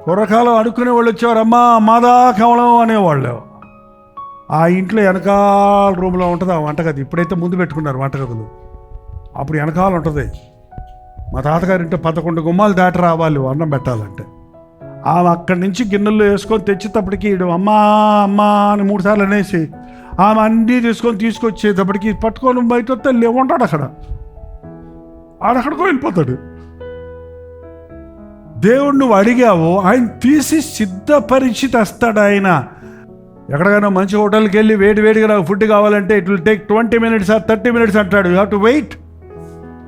పూర్వకాలం అడుక్కునే వాళ్ళు వచ్చేవారు, అమ్మా మాదా కమలం అనేవాళ్ళు. ఆ ఇంట్లో వెనకాల రూమ్లో ఉంటుంది ఆ వంటగది. ఇప్పుడైతే ముందు పెట్టుకున్నారు వంటగదులు, అప్పుడు వెనకాల ఉంటుంది. మా తాతగారింటే 11 గుమ్మాలు దాటి రావాలి అన్నం పెట్టాలంటే. ఆమె అక్కడి నుంచి గిన్నెల్లో వేసుకొని తెచ్చేటప్పటికి ఈడు అమ్మా అమ్మా అని 3 సార్లు అనేసి ఆమె అన్నీ తీసుకొచ్చేటప్పటికి పట్టుకొని బయట వస్తే లేవుంటాడు అక్కడ, ఆడక్కడికో వెళ్ళిపోతాడు. దేవుడు నువ్వు అడిగావు, ఆయన తీసి సిద్ధపరిచి తెస్తాడు. ఆయన ఎక్కడికైనా మంచి హోటల్కి వెళ్ళి వేడిగా నాకు ఫుడ్ కావాలంటే it will take 20 minutes or 30 minutes అంటాడు. You have to wait.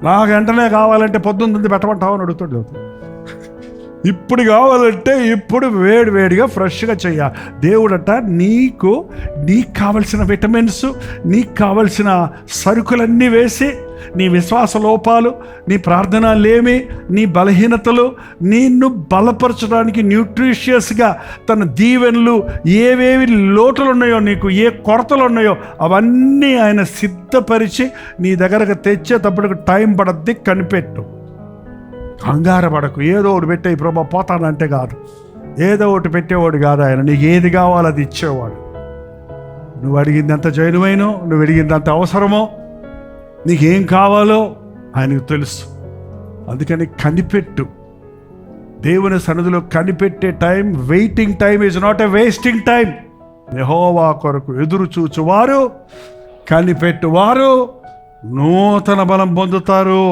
నాకు వెంటనే కావాలంటే పొద్దున్న పెట్టమంటావు అని అడుగుతాడు. ఇప్పుడు కావాలంటే ఇప్పుడు వేడిగా ఫ్రెష్గా చెయ్యాలి. దేవుడట నీకు కావలసిన విటమిన్స్, నీకు కావలసిన సరుకులన్నీ వేసి, నీ విశ్వాస లోపాలు, నీ ప్రార్థన లేమి, నీ బలహీనతలు, నిన్ను బలపరచడానికి న్యూట్రిషియస్గా తన దీవెనలు, ఏవేవి లోటులు ఉన్నాయో, నీకు ఏ కొరతలు ఉన్నాయో అవన్నీ ఆయన సిద్ధపరిచి నీ దగ్గరకు తెచ్చేటప్పటికి టైం పడద్ది. కనిపెట్టు, కంగారు పడకు. ఏదో ఒకటి పెట్టే ప్రభా పోతానంటే కాదు, ఏదో ఒకటి పెట్టేవాడు కాదు ఆయన. నీకు ఏది కావాలో అది ఇచ్చేవాడు. నువ్వు అడిగింది ఎంత జైనువైనో, నువ్వు అడిగింది అంత అవసరమో, నీకేం కావాలో ఆయనకు తెలుసు. అందుకని కనిపెట్టు. దేవుని సన్నిధిలో కనిపెట్టే time, waiting time is not a wasting time. యెహోవా కొరకు ఎదురు చూచువారు, కనిపెట్టువారు నూతన బలం పొందుతారు.